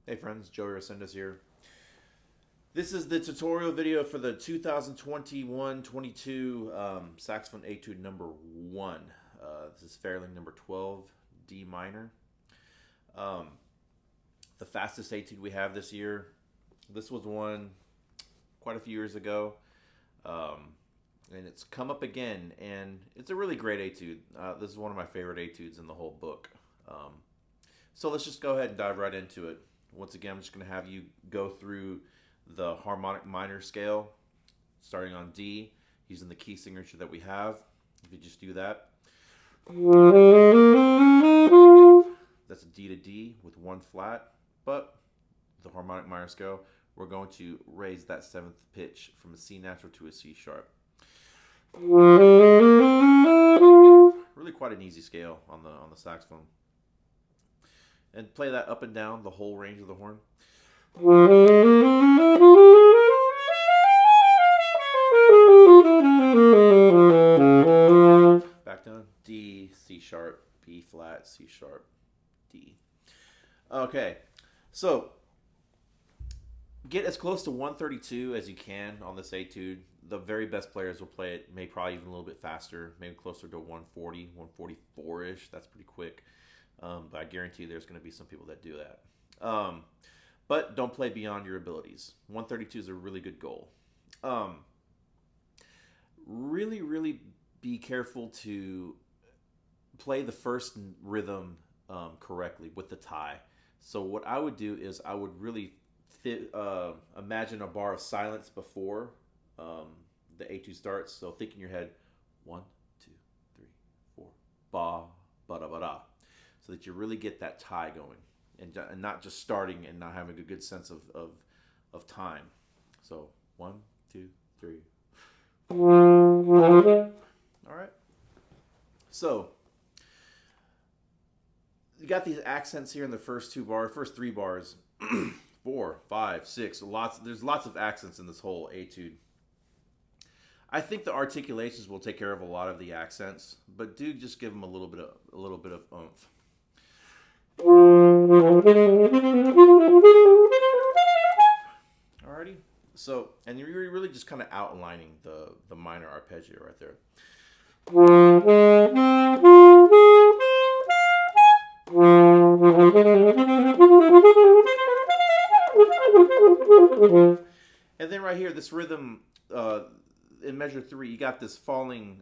Hey friends, Joey Resendez here. This is the tutorial video for the 2021-22 Saxophone Etude number 1. This is Fairling number 12, D minor. The fastest Etude we have this year. This was one quite a few years ago. And it's come up again, and it's a really great Etude. This is one of my favorite Etudes in the whole book. So let's just go ahead and dive right into it. Once again, I'm just going to have you go through the harmonic minor scale, starting on D, using the key signature that we have. If you just do that, that's a D to D with one flat, but the harmonic minor scale, we're going to raise that 7th pitch from a C natural to a C sharp. Really quite an easy scale on the saxophone. And play that up and down the whole range of the horn. Back down, D, C sharp, B flat, C sharp, D. Okay, so get as close to 132 as you can on this Etude. The very best players will play it, maybe probably even a little bit faster, maybe closer to 140, 144-ish. That's pretty quick. But I guarantee you there's going to be some people that do that. But don't play beyond your abilities. 132 is a really good goal. Really be careful to play the first rhythm correctly with the tie. So what I would do is I would really imagine a bar of silence before the Etude starts. So think in your head, 1, 2, 3, 4, ba, ba da ba da. So that you really get that tie going, and not just starting and not having a good sense of time. So 1, 2, 3. All right. So you got these accents here in the first 3 bars, 4, 5, 6. There's lots of accents in this whole Etude. I think the articulations will take care of a lot of the accents, but do just give them a little bit of oomph. Alrighty, so, and you're really just kind of outlining the minor arpeggio right there. And then right here, this rhythm in measure 3, you got this falling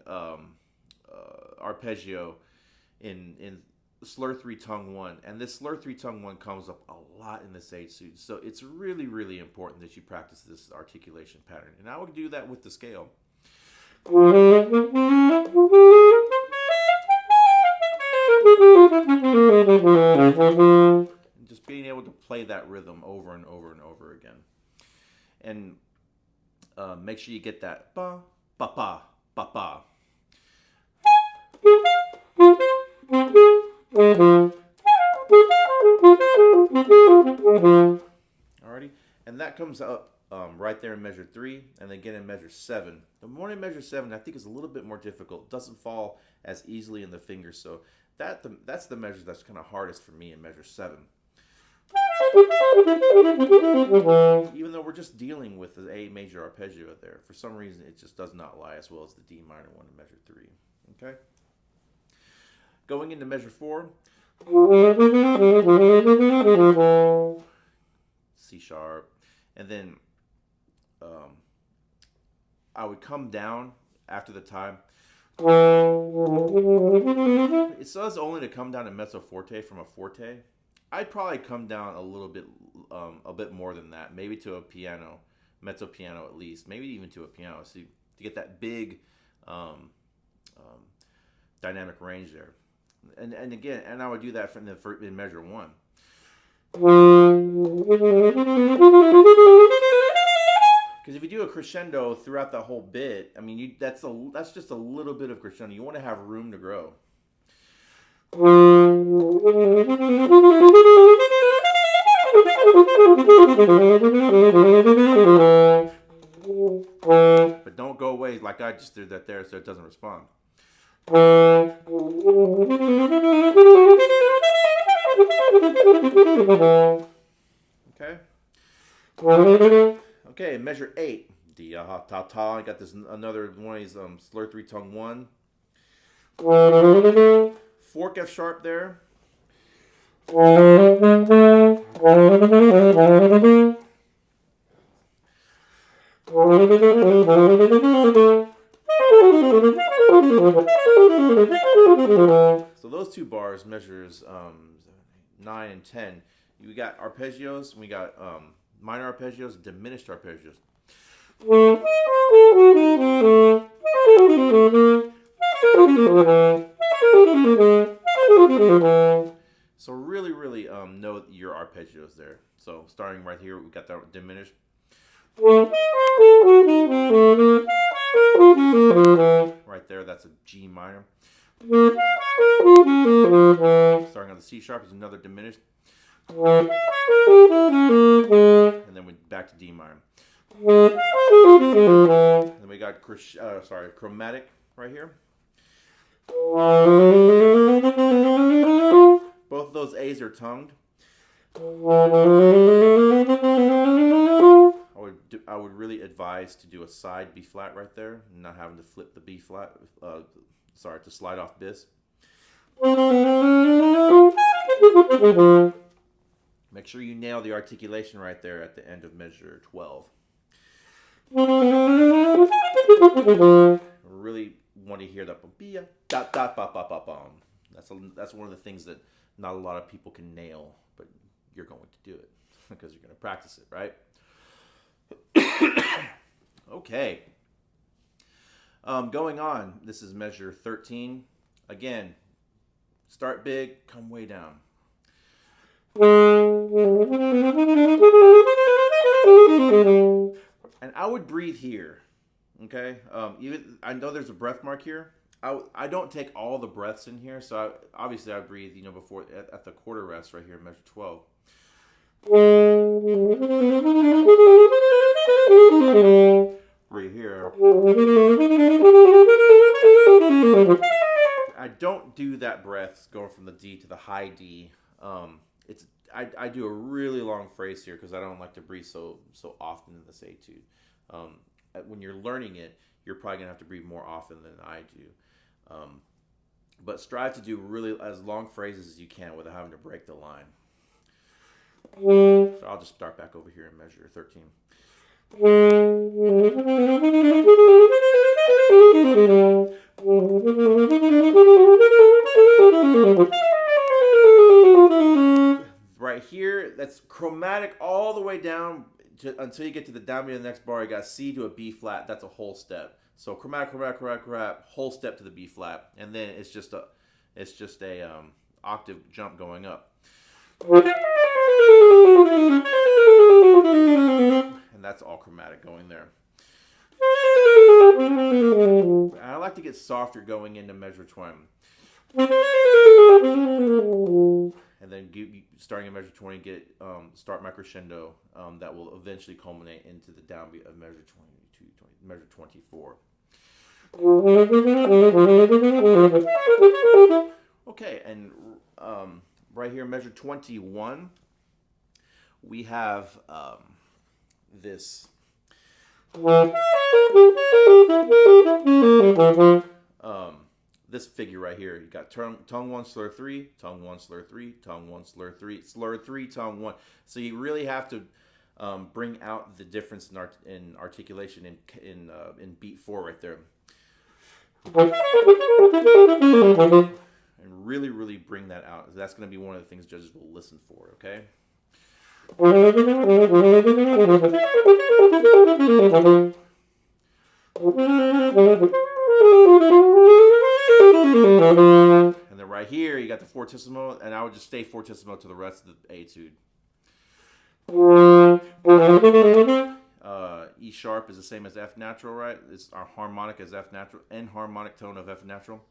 arpeggio in slur 3 tongue 1, and this slur 3 tongue 1 comes up a lot in this Etude, so it's really important that you practice this articulation pattern, and I would do that with the scale. And just being able to play that rhythm over and over and over again, and make sure you get that ba ba ba ba ba. Alrighty, and that comes up right there in measure 3, and again in measure 7. The one in measure 7 I think is a little bit more difficult. It doesn't fall as easily in the fingers, so that's the measure that's kind of hardest for me in measure 7. Even though we're just dealing with the A major arpeggio there, for some reason it just does not lie as well as the D minor one in measure 3. Okay. Going into measure 4, C sharp, and then I would come down after the time. It says only to come down to mezzo forte from a forte. I'd probably come down a little bit, a bit more than that, maybe to a piano, mezzo piano at least, maybe even to a piano, so to get that big dynamic range there. And again, and I would do that in measure 1. Because if you do a crescendo throughout the whole bit, I mean, that's just a little bit of crescendo. You want to have room to grow. But don't go away like I just did that there, so it doesn't respond. Okay. Okay, measure 8. D ah ta ta. I got this another one of these slur 3 tongue 1. Fork F sharp there. So those two bars measures 9 and 10. We got arpeggios, and we got minor arpeggios, diminished arpeggios. So really know your arpeggios there. So starting right here, we got that diminished. Right there, that's a G minor. Starting on the C sharp is another diminished. And then we back to D minor. And then we got chromatic right here. Both of those A's are tongued. I would really advise to do a side B flat right there, not having to flip the B flat. To slide off this. Make sure you nail the articulation right there at the end of measure 12. Really want to hear that. That's one of the things that not a lot of people can nail, but you're going to do it because you're going to practice it, right? Okay. Going on, this is measure 13. Again, start big, come way down. And I would breathe here, okay? I know there's a breath mark here. I don't take all the breaths in here, so obviously I breathe, before at the quarter rest right here, measure 12. Right here. I don't do that breath going from the D to the high D. I do a really long phrase here because I don't like to breathe so often in this etude. When you're learning it, you're probably gonna have to breathe more often than I do. But strive to do really as long phrases as you can without having to break the line. So I'll just start back over here and measure 13. Right here, that's chromatic all the way down until you get to the down beat of the next bar. You got C to a B flat. That's a whole step. So chromatic, whole step to the B flat, and then it's just a octave jump going up. And that's all chromatic going there. And I like to get softer going into measure 20. And then starting at measure 20, start my crescendo that will eventually culminate into the downbeat of measure 24. Okay, and right here, measure 21, we have this this figure right here. You got tongue 1, slur 3, tongue 1, slur 3, tongue 1, slur 3, slur 3, tongue 1. So you really have to bring out the difference in articulation in beat 4 right there. And really bring that out. That's going to be one of the things judges will listen for, okay? And then right here, you got the fortissimo, and I would just stay fortissimo to the rest of the etude. E sharp is the same as F natural, right? It's our harmonic as F natural, and harmonic tone of F natural.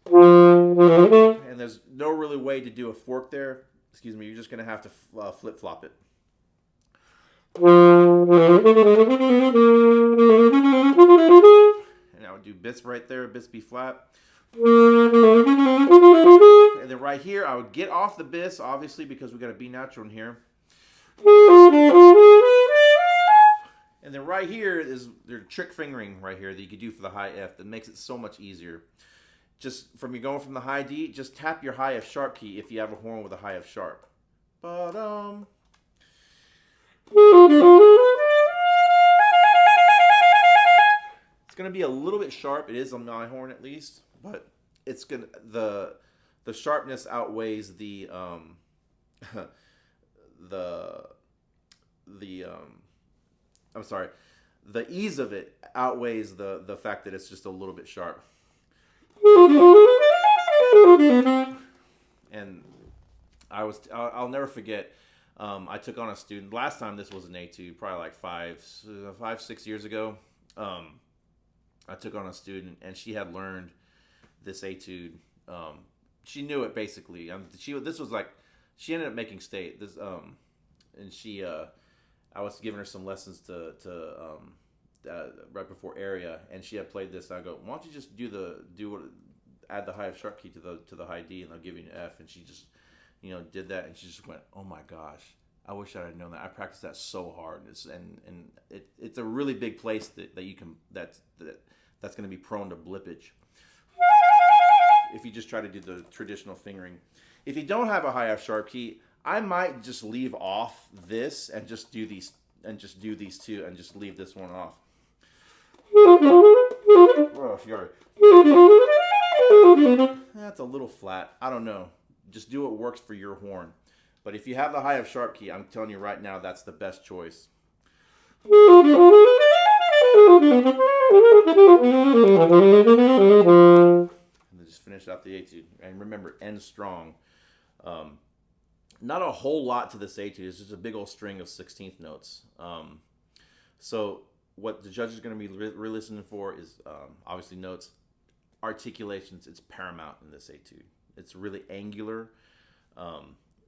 And there's no really way to do a fork there. Excuse me, you're just going to have to flip-flop it. And I would do bis right there, bis B flat. And then right here, I would get off the bis, obviously, because we got a B natural in here. And then right here is their trick fingering right here that you could do for the high F that makes it so much easier. Just from you going from the high D, just tap your high F sharp key if you have a horn with a high F sharp. Ba-dum. It's gonna be a little bit sharp. It is on my horn at least, but it's gonna the sharpness outweighs the the I'm sorry, the ease of it outweighs the fact that it's just a little bit sharp. And I'll never forget. I took on a student last time. This was an Etude, probably like 5-6 years ago. I took on a student, and she had learned this Etude. She knew it basically. This was like she ended up making state. And she I was giving her some lessons to right before area, and she had played this. I go, why don't you just add the high F sharp key to the high D, and I'll give you an F. And she just did that, and she just went, oh my gosh, I wish I had known that. I practiced that so hard, and it's a really big place that you can that's going to be prone to blippage if you just try to do the traditional fingering. If you don't have a high F sharp key, I might just leave off this and just do these two and just leave this one off. Oh, sorry. That's a little flat. I don't know. Just do what works for your horn. But if you have the high F sharp key, I'm telling you right now, that's the best choice. And then just finish out the Etude. And remember, end strong. Not a whole lot to this Etude. It's just a big old string of 16th notes. So what the judge is going to be re-listening for is obviously notes. Articulations, it's paramount in this Etude. It's really angular.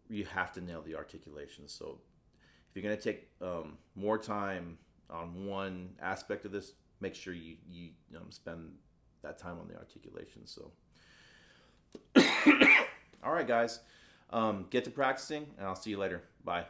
You have to nail the articulations. So if you're going to take more time on one aspect of this, make sure you spend that time on the articulation. So, all right, guys, get to practicing, and I'll see you later. Bye.